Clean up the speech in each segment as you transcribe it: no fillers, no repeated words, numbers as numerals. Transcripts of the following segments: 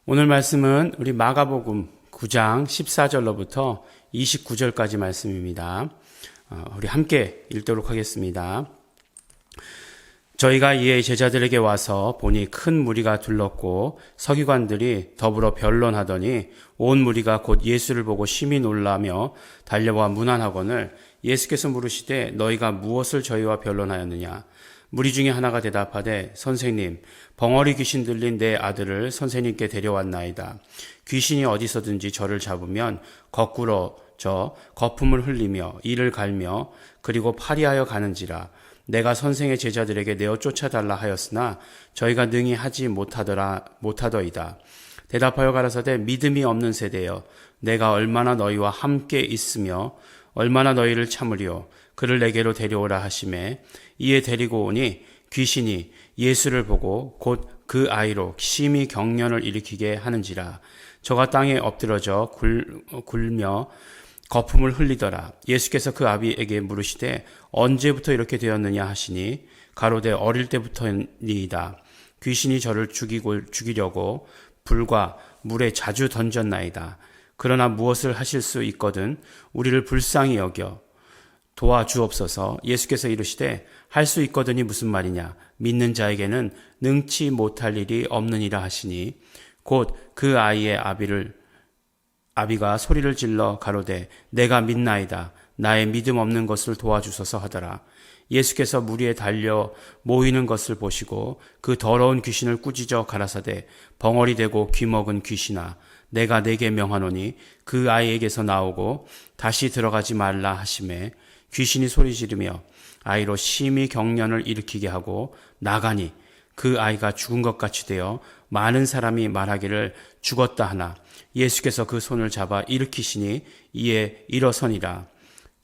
오늘 말씀은 우리 마가복음 9장 14절로부터 29절까지 말씀입니다. 우리 함께 읽도록 하겠습니다. 저희가 이에 제자들에게 와서 보니 큰 무리가 둘렀고 서기관들이 더불어 변론하더니 온 무리가 곧 예수를 보고 심히 놀라며 달려와 문안하거늘 예수께서 물으시되 너희가 무엇을 저희와 변론하였느냐. 무리 중에 하나가 대답하되 선생님 벙어리 귀신 들린 내 아들을 선생님께 데려왔나이다. 귀신이 어디서든지 저를 잡으면 거꾸로 저 거품을 흘리며 이를 갈며 그리고 파리하여 가는지라. 내가 선생의 제자들에게 내어 쫓아달라 하였으나 저희가 능히 하지 못하더이다. 대답하여 가라사대 믿음이 없는 세대여 내가 얼마나 너희와 함께 있으며 얼마나 너희를 참으리요. 그를 내게로 데려오라 하시매 이에 데리고 오니 귀신이 예수를 보고 곧 그 아이로 심히 경련을 일으키게 하는지라. 저가 땅에 엎드러져 굴며 거품을 흘리더라. 예수께서 그 아비에게 물으시되 언제부터 이렇게 되었느냐 하시니 가로되 어릴 때부터니이다. 귀신이 저를 죽이려고 불과 물에 자주 던졌나이다. 그러나 무엇을 하실 수 있거든 우리를 불쌍히 여겨 도와주옵소서. 예수께서 이르시되 할 수 있거든이 무슨 말이냐. 믿는 자에게는 능치 못할 일이 없느니라 하시니 곧 그 아이의 아비가 소리를 질러 가로되 내가 믿나이다. 나의 믿음 없는 것을 도와주소서 하더라. 예수께서 무리에 달려 모이는 것을 보시고 그 더러운 귀신을 꾸짖어 가라사대 벙어리 되고 귀먹은 귀신아 내가 네게 명하노니 그 아이에게서 나오고 다시 들어가지 말라 하시매 귀신이 소리 지르며 아이로 심히 경련을 일으키게 하고 나가니 그 아이가 죽은 것 같이 되어 많은 사람이 말하기를 죽었다 하나 예수께서 그 손을 잡아 일으키시니 이에 일어서니라.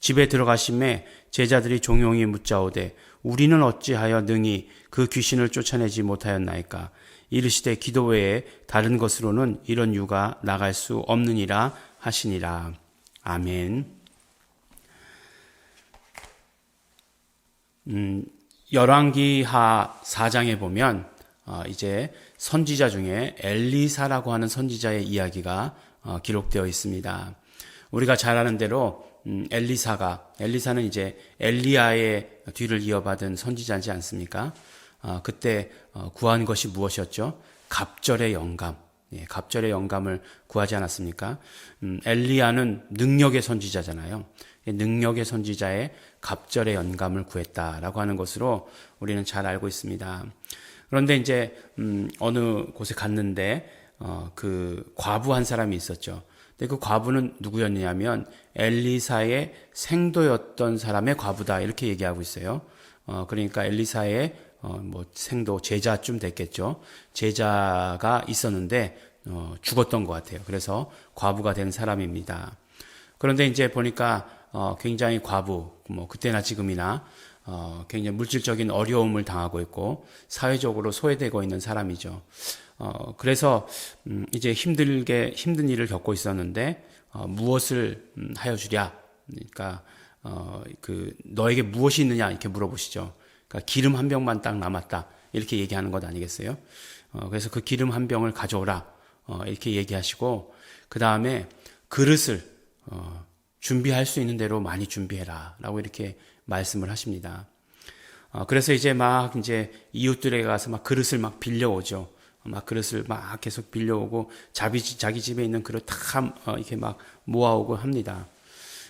집에 들어가심에 제자들이 종용이 묻자오되 우리는 어찌하여 능히 그 귀신을 쫓아내지 못하였나이까. 이르시되 기도 외에 다른 것으로는 이런 유가 나갈 수 없느니라 하시니라. 아멘. 열왕기하 4장에 보면 이제 선지자 중에 엘리사라고 하는 선지자의 이야기가 기록되어 있습니다. 우리가 잘 아는 대로 엘리사는 이제 엘리야의 뒤를 이어받은 선지자지 않습니까? 그때 구한 것이 무엇이었죠? 갑절의 영감. 예, 갑절의 영감을 구하지 않았습니까? 엘리야는 능력의 선지자잖아요. 능력의 선지자의 갑절의 영감을 구했다라고 하는 것으로 우리는 잘 알고 있습니다. 그런데 이제 어느 곳에 갔는데 그 과부 한 사람이 있었죠. 근데 그 과부는 누구였냐면 엘리사의 생도였던 사람의 과부다 이렇게 얘기하고 있어요. 그러니까 엘리사의 생도 제자쯤 됐겠죠. 제자가 있었는데 죽었던 것 같아요. 그래서 과부가 된 사람입니다. 그런데 이제 보니까 굉장히 과부, 그때나 지금이나 굉장히 물질적인 어려움을 당하고 있고 사회적으로 소외되고 있는 사람이죠. 그래서 이제 힘든 일을 겪고 있었는데 무엇을 하여 주랴. 그러니까 너에게 무엇이 있느냐 이렇게 물어보시죠. 그러니까 기름 한 병만 딱 남았다 이렇게 얘기하는 것 아니겠어요? 그래서 그 기름 한 병을 가져오라 이렇게 얘기하시고 그 다음에 그릇을 준비할 수 있는 대로 많이 준비해라 라고 이렇게 말씀을 하십니다. 그래서 이제 이웃들에게 가서 막 그릇을 막 빌려오죠. 막 그릇을 막 계속 빌려오고 자기 집에 있는 그릇 다 이렇게 막 모아오고 합니다.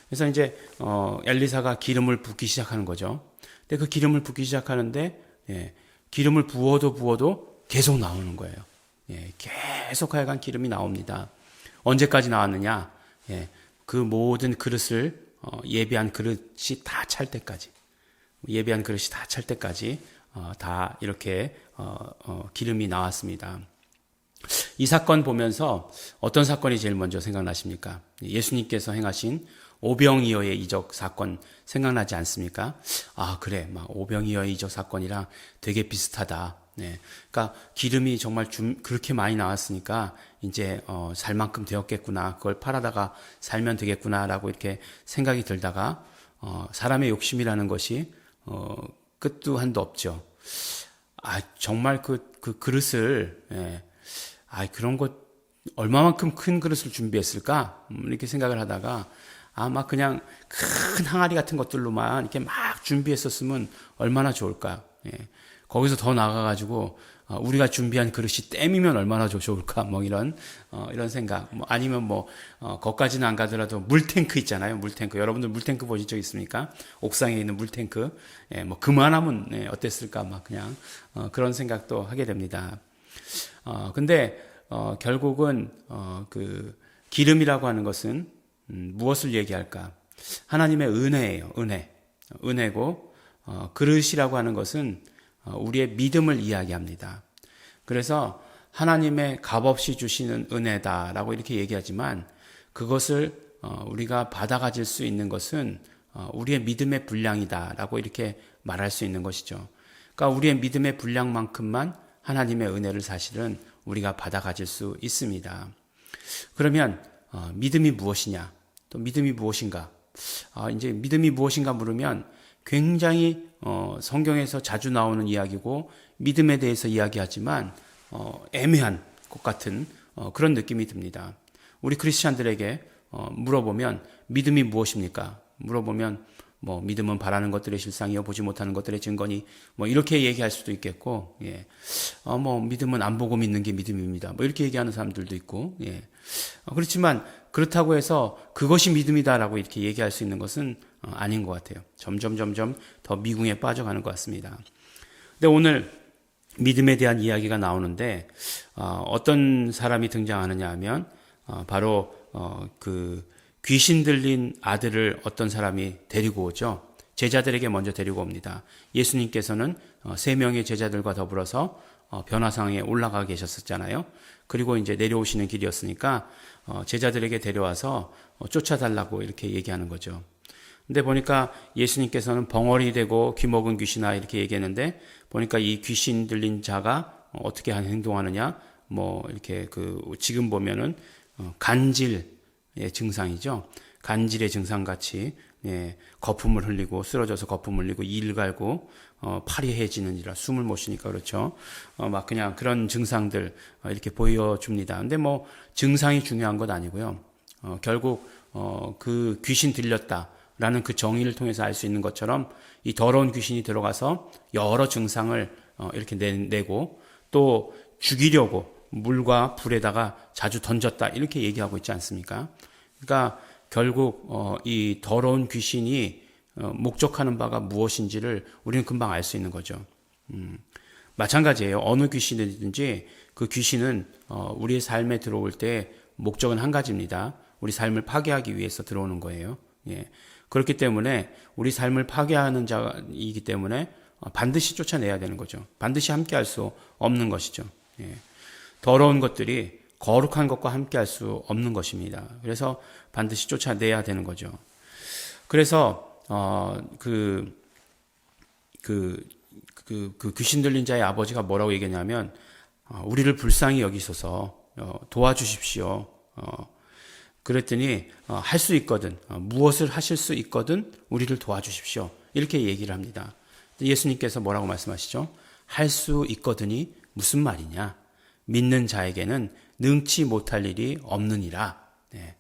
그래서 이제 엘리사가 기름을 붓기 시작하는 거죠. 근데 그 기름을 붓기 시작하는데 기름을 부어도 계속 나오는 거예요. 계속 하여간 기름이 나옵니다. 언제까지 나왔느냐? 그 모든 그릇을 예비한 그릇이 다 찰 때까지 다 이렇게 기름이 나왔습니다. 이 사건 보면서 어떤 사건이 제일 먼저 생각나십니까? 예수님께서 행하신 오병이어의 이적 사건 생각나지 않습니까? 그래, 오병이어의 이적 사건이랑 되게 비슷하다. 그러니까 기름이 정말 그렇게 많이 나왔으니까 이제 살 만큼 되었겠구나. 그걸 팔아다가 살면 되겠구나라고 이렇게 생각이 들다가 사람의 욕심이라는 것이 끝도 한도 없죠. 정말 그 그릇을 그런 것 얼마만큼 큰 그릇을 준비했을까? 이렇게 생각을 하다가 아마 그냥 큰 항아리 같은 것들로만 이렇게 막 준비했었으면 얼마나 좋을까? 예. 거기서 더 나가가지고 우리가 준비한 그릇이 땜이면 얼마나 좋을까? 뭐 이런 생각. 뭐 아니면 뭐 거기까지는 안 가더라도 물탱크 있잖아요. 물탱크. 여러분들 물탱크 보신 적 있습니까? 옥상에 있는 물탱크. 예, 뭐 그만하면 어땠을까? 막 그냥 그런 생각도 하게 됩니다. 근데 결국은 그 기름이라고 하는 것은 무엇을 얘기할까? 하나님의 은혜예요. 은혜고 그릇이라고 하는 것은 우리의 믿음을 이야기합니다. 그래서 하나님의 값없이 주시는 은혜다라고 이렇게 얘기하지만 그것을 우리가 받아 가질 수 있는 것은 우리의 믿음의 분량이다라고 이렇게 말할 수 있는 것이죠. 그러니까 우리의 믿음의 분량만큼만 하나님의 은혜를 사실은 우리가 받아 가질 수 있습니다. 그러면 믿음이 무엇이냐? 또 믿음이 무엇인가? 이제 믿음이 무엇인가 물으면 굉장히 성경에서 자주 나오는 이야기고 믿음에 대해서 이야기하지만 애매한 것 같은 그런 느낌이 듭니다. 우리 크리스찬들에게 물어보면 믿음이 무엇입니까? 물어보면 뭐 믿음은 바라는 것들의 실상이요 보지 못하는 것들의 증거니 뭐 이렇게 얘기할 수도 있겠고, 예. 뭐 믿음은 안 보고 믿는 게 믿음입니다. 뭐 이렇게 얘기하는 사람들도 있고, 예. 그렇지만 그렇다고 해서 그것이 믿음이다라고 이렇게 얘기할 수 있는 것은 아닌 것 같아요. 점점 더 미궁에 빠져가는 것 같습니다. 근데 오늘 믿음에 대한 이야기가 나오는데 어떤 사람이 등장하느냐 하면 바로 그 귀신 들린 아들을 어떤 사람이 데리고 오죠. 제자들에게 먼저 데리고 옵니다. 예수님께서는 3명의 제자들과 더불어서 변화상에 올라가 계셨었잖아요. 그리고 이제 내려오시는 길이었으니까 제자들에게 데려와서 쫓아달라고 이렇게 얘기하는 거죠. 근데 보니까 예수님께서는 벙어리 되고 귀먹은 귀신아 이렇게 얘기했는데 보니까 이 귀신 들린 자가 어떻게 행동하느냐 뭐 이렇게 지금 보면은 간질의 증상이죠. 간질의 증상같이 거품을 흘리고 쓰러져서 거품 흘리고 이를 갈고 팔이 해지느니라 숨을 못 쉬니까 그렇죠. 막 그냥 그런 증상들 이렇게 보여줍니다. 근데 뭐 증상이 중요한 것 아니고요. 결국 그 귀신 들렸다라는 그 정의를 통해서 알 수 있는 것처럼 이 더러운 귀신이 들어가서 여러 증상을 이렇게 내고 또 죽이려고 물과 불에다가 자주 던졌다 이렇게 얘기하고 있지 않습니까? 그러니까 결국 이 더러운 귀신이 목적하는 바가 무엇인지를 우리는 금방 알 수 있는 거죠. 마찬가지예요. 어느 귀신이든지 그 귀신은 우리의 삶에 들어올 때 목적은 한 가지입니다. 우리 삶을 파괴하기 위해서 들어오는 거예요. 예. 그렇기 때문에 우리 삶을 파괴하는 자이기 때문에 반드시 쫓아내야 되는 거죠. 반드시 함께할 수 없는 것이죠. 예. 더러운 것들이 거룩한 것과 함께할 수 없는 것입니다. 그래서 반드시 쫓아내야 되는 거죠. 그래서 그 귀신 들린 자의 아버지가 뭐라고 얘기했냐면 우리를 불쌍히 여기소서 도와주십시오. 그랬더니 할 수 있거든 무엇을 하실 수 있거든 우리를 도와주십시오. 이렇게 얘기를 합니다. 예수님께서 뭐라고 말씀하시죠? 할 수 있거든이 무슨 말이냐? 믿는 자에게는 능치 못할 일이 없느니라. 네.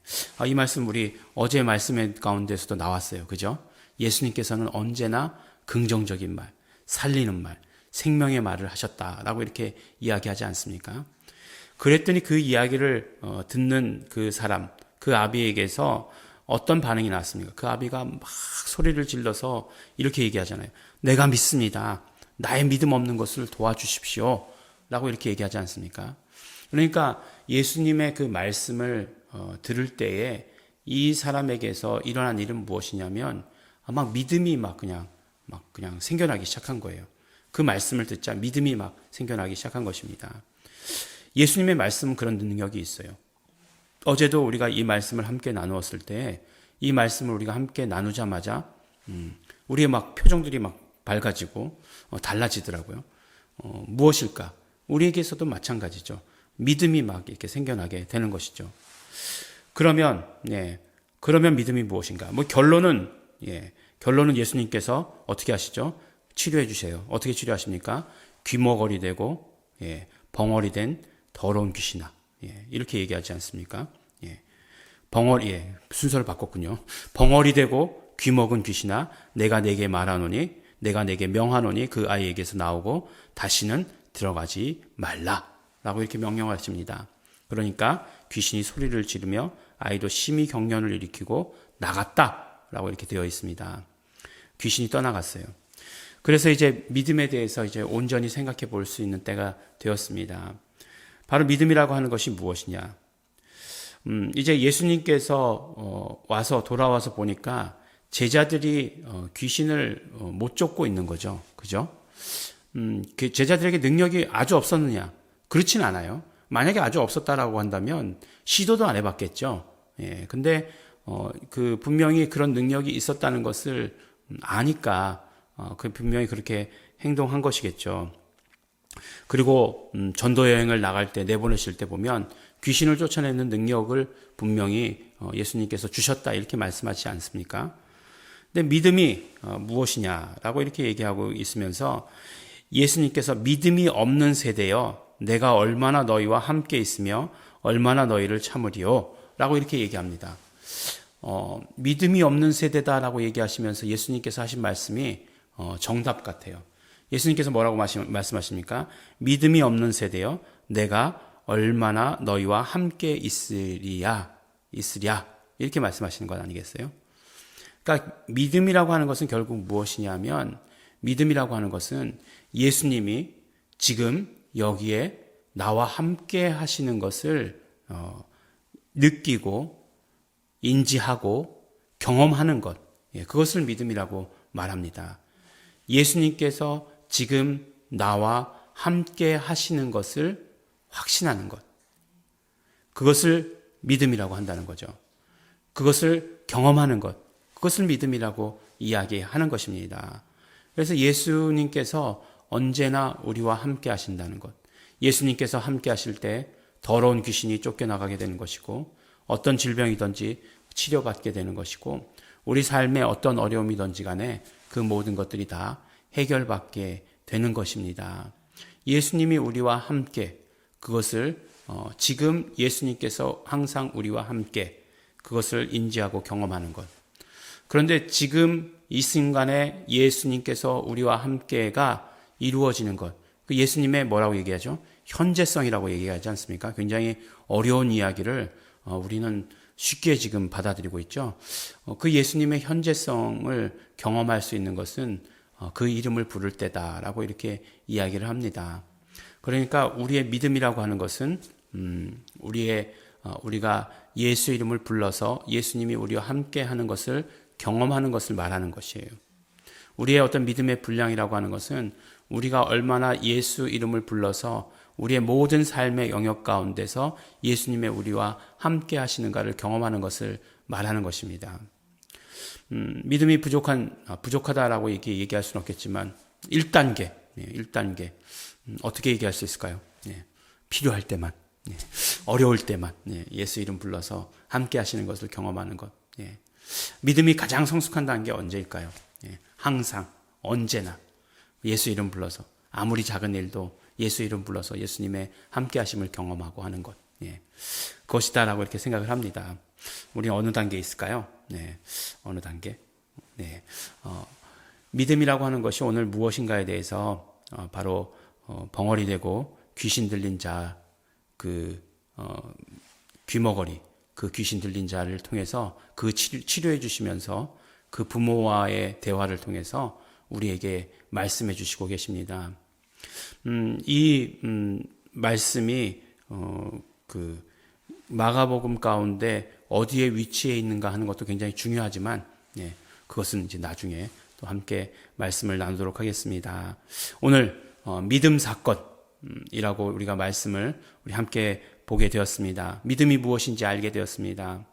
이 말씀 우리 어제 말씀 가운데서도 나왔어요. 그죠? 예수님께서는 언제나 긍정적인 말, 살리는 말, 생명의 말을 하셨다라고 이렇게 이야기하지 않습니까? 그랬더니 그 이야기를 듣는 그 사람, 그 아비에게서 어떤 반응이 나왔습니까? 그 아비가 막 소리를 질러서 이렇게 얘기하잖아요. 내가 믿습니다. 나의 믿음 없는 것을 도와주십시오. 라고 이렇게 얘기하지 않습니까? 그러니까 예수님의 그 말씀을 들을 때에 이 사람에게서 일어난 일은 무엇이냐면 막 믿음이 막 그냥 생겨나기 시작한 거예요. 그 말씀을 듣자 믿음이 막 생겨나기 시작한 것입니다. 예수님의 말씀은 그런 능력이 있어요. 어제도 우리가 이 말씀을 함께 나누었을 때 이 말씀을 우리가 함께 나누자마자 우리의 막 표정들이 막 밝아지고 달라지더라고요. 무엇일까? 우리에게서도 마찬가지죠. 믿음이 막 이렇게 생겨나게 되는 것이죠. 그러면 믿음이 무엇인가? 뭐 결론은 예수님께서 어떻게 하시죠? 치료해 주세요. 어떻게 치료하십니까? 귀머거리 되고 벙어리 된 더러운 귀신아. 예, 이렇게 얘기하지 않습니까? 예, 벙어리, 예, 순서를 바꿨군요. 벙어리 되고 귀먹은 귀신아, 내가 내게 말하노니, 내가 내게 명하노니 그 아이에게서 나오고 다시는 들어가지 말라. 라고 이렇게 명령하십니다. 그러니까 귀신이 소리를 지르며 아이도 심히 경련을 일으키고 나갔다. 라고 이렇게 되어 있습니다. 귀신이 떠나갔어요. 그래서 이제 믿음에 대해서 이제 온전히 생각해 볼 수 있는 때가 되었습니다. 바로 믿음이라고 하는 것이 무엇이냐? 이제 예수님께서 와서 돌아와서 보니까 제자들이 귀신을 못 쫓고 있는 거죠. 그죠? 제자들에게 능력이 아주 없었느냐? 그렇진 않아요. 만약에 아주 없었다라고 한다면 시도도 안 해봤겠죠. 예, 근데 분명히 그런 능력이 있었다는 것을 아니까 분명히 그렇게 행동한 것이겠죠. 그리고 전도 여행을 나갈 때 내보내실 때 보면 귀신을 쫓아내는 능력을 분명히 예수님께서 주셨다 이렇게 말씀하지 않습니까? 근데 믿음이 무엇이냐라고 이렇게 얘기하고 있으면서 예수님께서 믿음이 없는 세대여 내가 얼마나 너희와 함께 있으며 얼마나 너희를 참으리요 라고 이렇게 얘기합니다. 믿음이 없는 세대다라고 얘기하시면서 예수님께서 하신 말씀이 정답 같아요. 예수님께서 뭐라고 말씀하십니까? 믿음이 없는 세대여 내가 얼마나 너희와 함께 있으랴 이렇게 말씀하시는 것 아니겠어요? 그러니까 믿음이라고 하는 것은 결국 무엇이냐면 믿음이라고 하는 것은 예수님이 지금 여기에 나와 함께 하시는 것을 느끼고 인지하고 경험하는 것, 그것을 믿음이라고 말합니다. 예수님께서 지금 나와 함께 하시는 것을 확신하는 것, 그것을 믿음이라고 한다는 거죠. 그것을 경험하는 것, 그것을 믿음이라고 이야기하는 것입니다. 그래서 예수님께서 언제나 우리와 함께 하신다는 것, 예수님께서 함께 하실 때 더러운 귀신이 쫓겨나가게 되는 것이고 어떤 질병이든지 치료받게 되는 것이고 우리 삶에 어떤 어려움이든지 간에 그 모든 것들이 다 해결받게 되는 것입니다. 예수님이 우리와 함께 그것을 지금 예수님께서 항상 우리와 함께 그것을 인지하고 경험하는 것. 그런데 지금 이 순간에 예수님께서 우리와 함께가 이루어지는 것. 그 예수님의 뭐라고 얘기하죠? 현재성이라고 얘기하지 않습니까? 굉장히 어려운 이야기를 우리는 쉽게 지금 받아들이고 있죠. 그 예수님의 현재성을 경험할 수 있는 것은 그 이름을 부를 때다라고 이렇게 이야기를 합니다. 그러니까 우리의 믿음이라고 하는 것은 우리가 예수 이름을 불러서 예수님이 우리와 함께 하는 것을 경험하는 것을 말하는 것이에요. 우리의 어떤 믿음의 분량이라고 하는 것은 우리가 얼마나 예수 이름을 불러서 우리의 모든 삶의 영역 가운데서 예수님의 우리와 함께 하시는가를 경험하는 것을 말하는 것입니다. 믿음이 부족하다라고 얘기할 수는 없겠지만 1단계 어떻게 얘기할 수 있을까요? 필요할 때만, 어려울 때만 예수 이름 불러서 함께 하시는 것을 경험하는 것. 믿음이 가장 성숙한 단계 언제일까요? 항상, 언제나 예수 이름 불러서 아무리 작은 일도 예수 이름 불러서 예수님의 함께 하심을 경험하고 하는 것. 그것이다라고 이렇게 생각을 합니다. 우리는 어느 단계에 있을까요? 어느 단계? 믿음이라고 하는 것이 오늘 무엇인가에 대해서 바로 벙어리 되고 귀신 들린 자, 귀머거리, 그 귀신 들린 자를 통해서 그 치료해 주시면서 그 부모와의 대화를 통해서 우리에게 말씀해 주시고 계십니다. 이 말씀이 그 마가복음 가운데 어디에 위치해 있는가 하는 것도 굉장히 중요하지만 그것은 이제 나중에 또 함께 말씀을 나누도록 하겠습니다. 오늘 믿음 사건이라고 우리가 말씀을 우리 함께 보게 되었습니다. 믿음이 무엇인지 알게 되었습니다.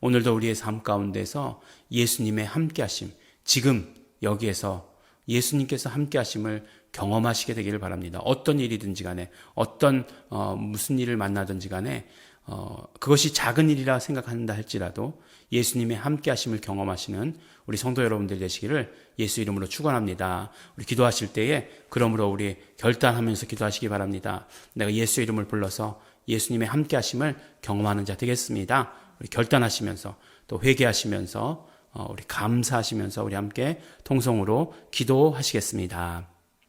오늘도 우리의 삶 가운데서 예수님의 함께 하심, 지금 여기에서 예수님께서 함께 하심을 경험하시게 되기를 바랍니다. 어떤 일이든지 간에 무슨 일을 만나든지 간에 그것이 작은 일이라 생각한다 할지라도 예수님의 함께 하심을 경험하시는 우리 성도 여러분들 되시기를 예수 이름으로 축원합니다. 우리 기도하실 때에 그러므로 우리 결단하면서 기도하시기 바랍니다. 내가 예수 이름을 불러서 예수님의 함께 하심을 경험하는 자 되겠습니다. 우리 결단하시면서 또 회개하시면서 우리 감사하시면서 우리 함께 통성으로 기도하시겠습니다.